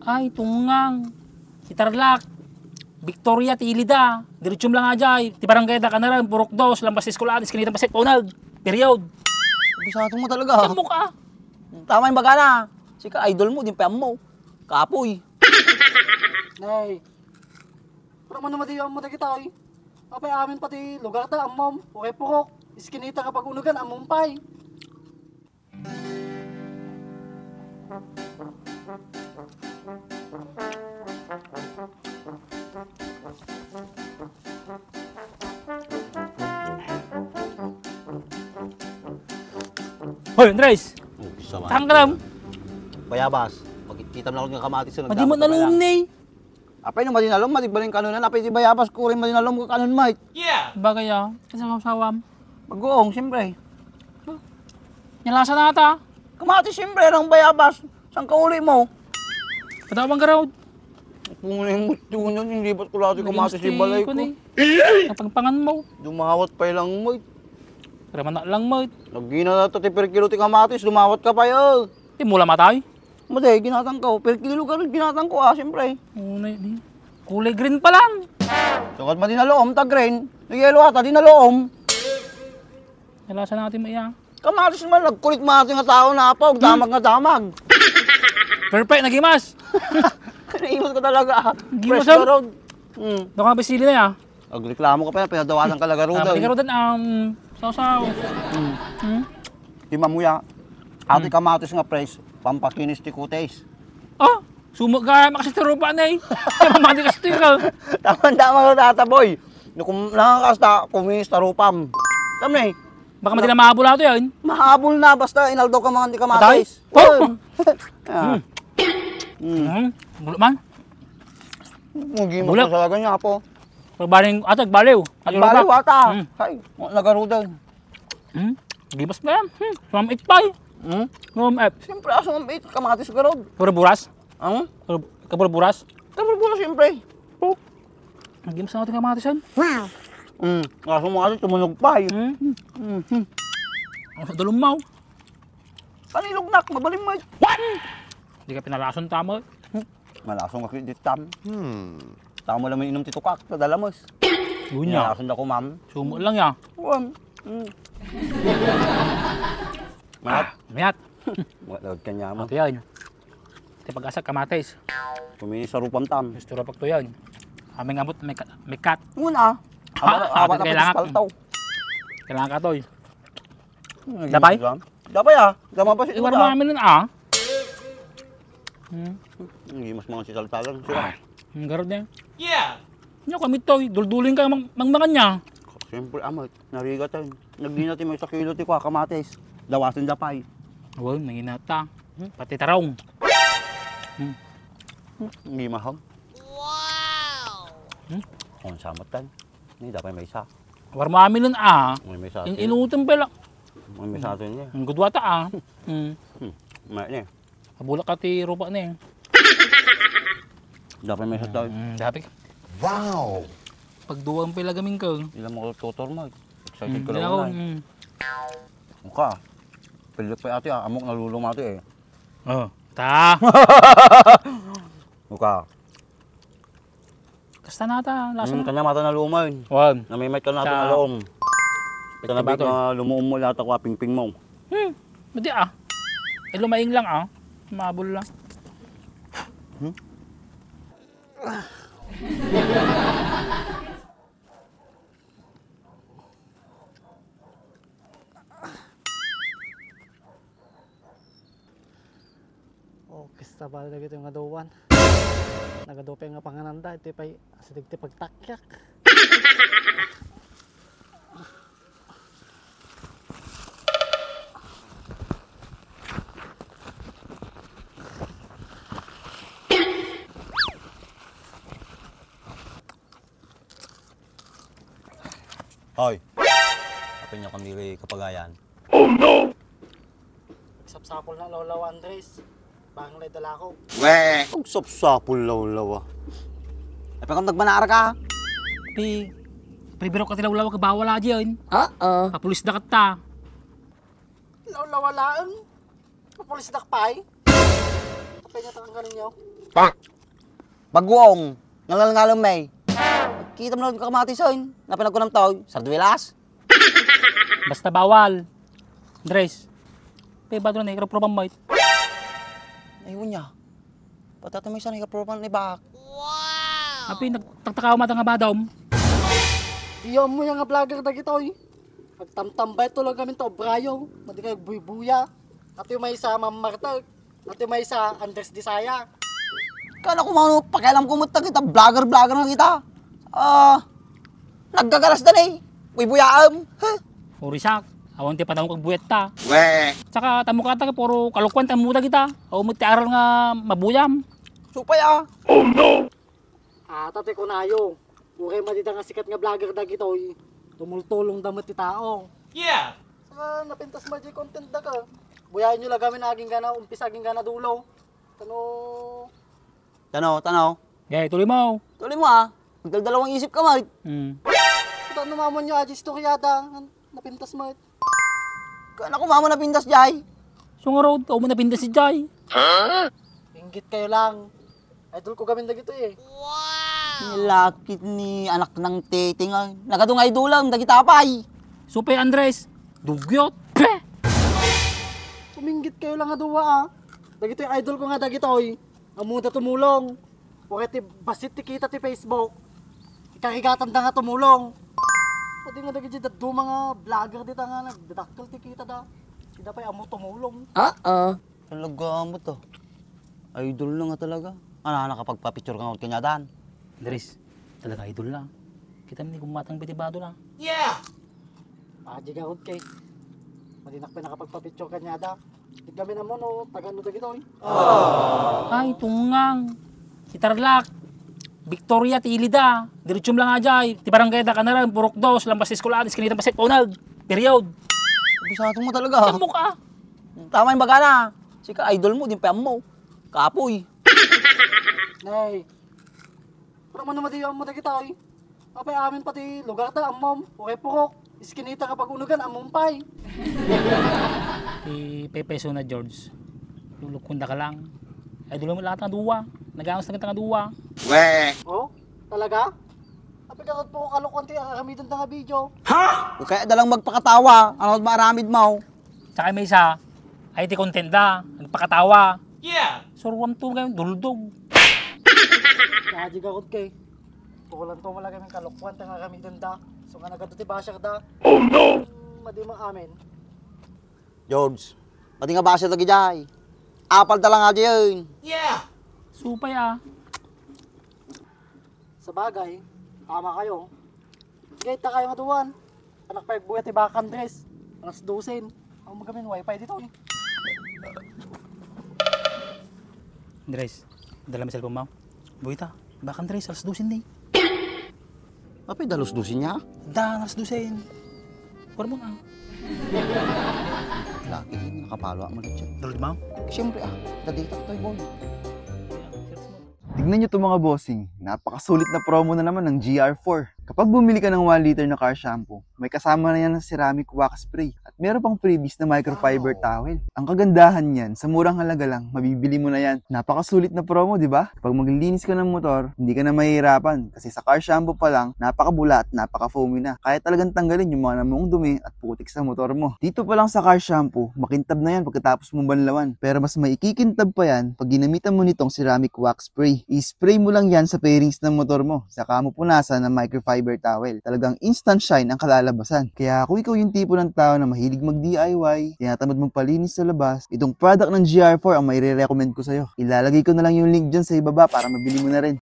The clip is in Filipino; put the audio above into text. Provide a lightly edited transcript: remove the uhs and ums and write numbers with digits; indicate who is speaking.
Speaker 1: Ay, tungang. Si Tarlac. Victoria, Tilida. Diritsum lang nga dyan. Ti barangay da ka na rin. Purok dos. Lampas eskulaan. Iskinita pasit. Paunag. Period.
Speaker 2: Bisado mo talaga.
Speaker 1: Saan mo ka?
Speaker 2: Tama yung baga na. Si ka-idol mo, din pa mo. Kapoy.
Speaker 3: Nay. Pero man naman di ang mata kita ay. Apay amin pati lugar ta amom. Okay purok. Iskinita kapag unugan amom pay.
Speaker 1: Hoy, Andres. Saan ka lang?
Speaker 2: Bayabas. Magkikita na ako ng kamatis sa
Speaker 1: Madi mo nalum ni.
Speaker 2: Apay no madinalom, matigbaling kanunan. Apay si Bayabas ko rin madinalom ka kanon, mate.
Speaker 1: Bagay ah. Kasama-sawam.
Speaker 2: Mag-uong, siyempre.
Speaker 1: Nyalasa na ata.
Speaker 2: Kamatis siyempre ng Bayabas. Saan ka uli mo?
Speaker 1: Patawang ka raw.
Speaker 2: Kung na yung mutunan, hindi ba't ko lahat yung kamatis si balay ko?
Speaker 1: Napagpangan mo.
Speaker 2: Dumawat pa lang, mate.
Speaker 1: Pero manak lang mo.
Speaker 2: Nagina na ito, per kilo ti kamatis, dumawat ka pa yun.
Speaker 1: Di mula matay.
Speaker 2: Mate, ginatang ko. Per kilo ka rin ginatang ko, siyempre.
Speaker 1: Kulay green pa lang.
Speaker 2: Sakat madinaloom, tag-green. Nag-yelo ata, dinaloom.
Speaker 1: Nyalasa natin mo iya.
Speaker 2: Kamatis man, nagkulit mga nga tao na pa, damag nga damag.
Speaker 1: Perfect, nagimas.
Speaker 2: Kanaimot ka talaga.
Speaker 1: Gimas
Speaker 2: Fresh ka road.
Speaker 1: Doon ka bisili na ya.
Speaker 2: Agreklamo ka pa yan, pinadawasan ka laga road.
Speaker 1: Pwede ka rodan saw-saw.
Speaker 2: Di mamuya, ati kamatis nga price, pampakinis ti kutes.
Speaker 1: Oh, sumok ka makasitirupa na eh. Kaya mamati ka stiral.
Speaker 2: Tama-tama ka tata boy. Kung nakakasta, kuminis tarupam. Tama na eh.
Speaker 1: Baka mati na mahabol ato yan.
Speaker 2: Mahabol na, basta inaldo ka mga di kamatis.
Speaker 1: Oh! Bulok man.
Speaker 2: Mugi mo ka sa laga niya po.
Speaker 1: Pagbaling atag, baliw.
Speaker 2: Baliw ata. Hay, nagarudan.
Speaker 1: Gibas pa yan. Sumam 8 pa eh. Sumam 8.
Speaker 2: Siyempre, aso ng bait, kamatis ka road.
Speaker 1: Puro buras?
Speaker 2: Ang?
Speaker 1: Puro buras?
Speaker 2: Tabal-bula siyempre.
Speaker 1: Gibas na natin kamatis yan.
Speaker 2: Kaso mga ito, tumunog pa eh.
Speaker 1: Dalumaw.
Speaker 2: Panilugnak, mabalim mo.
Speaker 1: Hindi ka pinalason tama.
Speaker 2: Malasong ka kredit tam. Tama mo lang may inom titukak, padalamos.
Speaker 1: Yun niya.
Speaker 2: Nalason ako, ma'am.
Speaker 1: Sumo lang ya. Mayat.
Speaker 2: Walawad ka niya mo.
Speaker 1: Ito yan. Ito pag-asa kamatis.
Speaker 2: Kuminis sa rupam tam.
Speaker 1: Gusto rin pag ito yan. Aming abot may cut.
Speaker 2: Muna. Abat na pa paltaw.
Speaker 1: Kailangan ka to eh. Dabay?
Speaker 2: Dabay Dama pa si
Speaker 1: Iwan mo namin nun
Speaker 2: Hindi mas mga sisaltalan sila.
Speaker 1: Garod niya. Yeah! Nyo kami to eh. Duldulin ka mangmangan niya.
Speaker 2: Siyempre amat. Narigat tayo. Nagdi natin may 1 kilo ti kwa kamatis. Dawasin dapay.
Speaker 1: Wow, nanginata. Pati tarong.
Speaker 2: Hindi mahal. Wow! Kung samat tayo. Hindi dapat may isa.
Speaker 1: War mo amin nun
Speaker 2: May isa.
Speaker 1: Inuutong pa lang.
Speaker 2: May isa niya.
Speaker 1: Ang gudwata
Speaker 2: May niya.
Speaker 1: Kabulak ka ti rupa na eh.
Speaker 2: Dapat may isa tayo.
Speaker 1: Dapat.
Speaker 2: Wow!
Speaker 1: Pagduwang pa ilagaming ka.
Speaker 2: Ilang mga tutor mo. Excited ka
Speaker 1: Hindi
Speaker 2: lang
Speaker 1: ako.
Speaker 2: na. Mukha. Pilit pa ate amok nalulumati eh.
Speaker 1: Ta!
Speaker 2: Mukha.
Speaker 1: Kasta nata. Lason
Speaker 2: Kanya mata na lumayon.
Speaker 1: Wag.
Speaker 2: Namimit ka natin na loom. Kanabit na lumuom mo lahat ako pingping mo.
Speaker 1: Mati Eh lumaing lang Mabul lang.
Speaker 3: Kista ba lagi ito yung adawan. Nagadopay nga pangananda. Ito pa'y asidig ti pagtakyak.
Speaker 2: Hoy. Kapin niyo kami kapagayan.
Speaker 3: Oh no! Sapsapol na lawlaw Andres. Bang lay dala ko.
Speaker 2: Weh! Ang sapsapol lawlaw Ay pa kung nagmanar ka.
Speaker 1: Pribiro ka tilawlaw ka bawala dyan. Kapulis na kata.
Speaker 3: Lawlawalaan. Mapulis dakpay. Kapay niya takang ganin nyo.
Speaker 2: Baguong, ngalang-ngalang may. Kita mo na kakamatis yun. Napinag ko ng tao, sarduelas.
Speaker 1: Basta bawal. Andres, pe ba doon ikaproban mo?
Speaker 2: Ayun niya. Patata may isa na ikaproban ni Bak.
Speaker 1: Api nagtagtakaw mata nga badom.
Speaker 3: Diyan mo yung nga vlogger na gitoy. Pagtamtambay to lang kami to, Brayo. Madi kayo buy-buya. At yung may isa, Ma'am Marta. At yung may isa, Andres Disaya.
Speaker 2: Kala ko mga pakialam ko mo kita, vlogger na kita. Naggagalas na eh. Buy-buyaam.
Speaker 1: Uri siya. Awan ti panahon kag buwet ta.
Speaker 2: Weh.
Speaker 1: Tsaka tamo ka ta puro kalukwan ta muda kita. O mo ti aral nga mabuyam.
Speaker 2: Supay ah.
Speaker 3: Tate ko na yo. Ure madita nga sikat nga vlogger na gitoy. Tumultulong damat ti tao.
Speaker 1: Yeah.
Speaker 3: Saka napintas mo di content na ka. Buyahin nyo lang kami na aging gana, umpisa aging gana dulo.
Speaker 2: Tanaw.
Speaker 1: Gay, tuloy mo.
Speaker 2: Tuloy mo ah. Magdaldalawang isip ka, Mike.
Speaker 3: Ito namamon nyo aji istoryada. Napintas mo.
Speaker 2: Kala ko mama na pindas, Jai.
Speaker 1: Sungaro, o mo na pinda si Jai.
Speaker 3: Inggit kayo lang. Idol ko kami na gito eh.
Speaker 2: Nilakit ni anak ng tete nga. Nagadungay dulang, dagitapay.
Speaker 1: Supay Andres, dugyot. Peh!
Speaker 3: Kuminggit kayo lang nga duwa ah. Dagito yung idol ko nga dagitoy. Amunta tumulong. Wakit ti basit ti kita ti Facebook. Ikarigatan da nga tumulong. Pwede nga dagiti dadu mga vlogger dita nga nagdadakkel ti kita da. Sida pa'y amo tumulong.
Speaker 2: Talaga mo to. Idol na nga talaga. Ano, nakapagpa-picture ka nga kanya dan.
Speaker 1: Andres, talaga idol lang. Kita mo ni kumatang bitibado lang.
Speaker 3: Aji ka hod kay. Madinak pa nakapagpapicture kanya da. Di kami naman o tagano dagitoy.
Speaker 1: Ay, tungang. Si Tarlac. Victoria ti Ilida. Diretsum lang ajay. Ti barangay da kanaran, purok dos, lambas eskulaan, iskinitan pasit, punag. Period.
Speaker 2: Bisado mo talaga.
Speaker 1: Yan mo ka.
Speaker 2: Tama yung baga na. Sika idol mo, din pa mo. Kapoy.
Speaker 3: Nay. Pero man naman di mo dagitoy. Apay amin pati lugar ta amom. Okay purok. Iskinita kapag unugan amumpay.
Speaker 1: Si Pepe na George. Lulukunda ka lang. Idol mo lahat ng duwa. Nag-aangos na kita ng duwa.
Speaker 3: Oh? Talaga? Apay kakot po kalukon ti aramidon ta nga video.
Speaker 2: Kaya dalang magpakatawa. Ano maramid mo.
Speaker 1: Tsaka may isa, IT content da. Nagpakatawa. Surwam to ngayon, duldog.
Speaker 3: Aji ka hod kay. Pukulan to malagay ng kalukwan ta nga aramidon da. So nga nagaduti basyar da. Oh no! Madi mo amin.
Speaker 2: George, pati nga ba siya lagi Jai? Apal talang nga yun.
Speaker 1: Supay ah.
Speaker 3: Sa bagay, tama kayo. Gate ta kayo nga duwan. Anak pa buhay ti Bakan Andres. Alas 12. Ako magamin wifi dito eh.
Speaker 1: Andres, dala mo cellphone mo. Buita, baka Andres, alas 12 na eh.
Speaker 2: Apay dalos-dusin niya.
Speaker 1: Da, alas 12. Kuwara mo nga.
Speaker 2: Laki, nakapalo mo na siya.
Speaker 1: Dulod mo?
Speaker 2: Siyempre dadita ko tayo boy.
Speaker 4: Tignan nyo itong mga bossing, napakasulit na promo na naman ng GR4. Kapag bumili ka ng 1 liter na car shampoo, may kasama na yan ng ceramic wax spray at meron pang freebies na microfiber towel. Ang kagandahan niyan, sa murang halaga lang, mabibili mo na yan. Napakasulit na promo, di ba? Kapag maglilinis ka ng motor, hindi ka na mahihirapan kasi sa car shampoo pa lang, napakabula at napaka-foamy na. Kaya talagang tanggalin yung mga namong dumi at putik sa motor mo. Dito pa lang sa car shampoo, makintab na yan pagkatapos mong banlawan. Pero mas maikikintab pa yan pag ginamitan mo nitong ceramic wax spray. I-spray mo lang yan sa fairings ng motor mo, saka mo punasan ng microfiber towel. Talagang instant shine ang kalalabasan. Kaya kung ikaw yung tipo ng tao na mahilig mag-DIY, tinatamad mong palinis sa labas, itong product ng GR4 ang maire-recommend ko sa'yo. Ilalagay ko na lang yung link dyan sa ibaba para mabili mo na rin.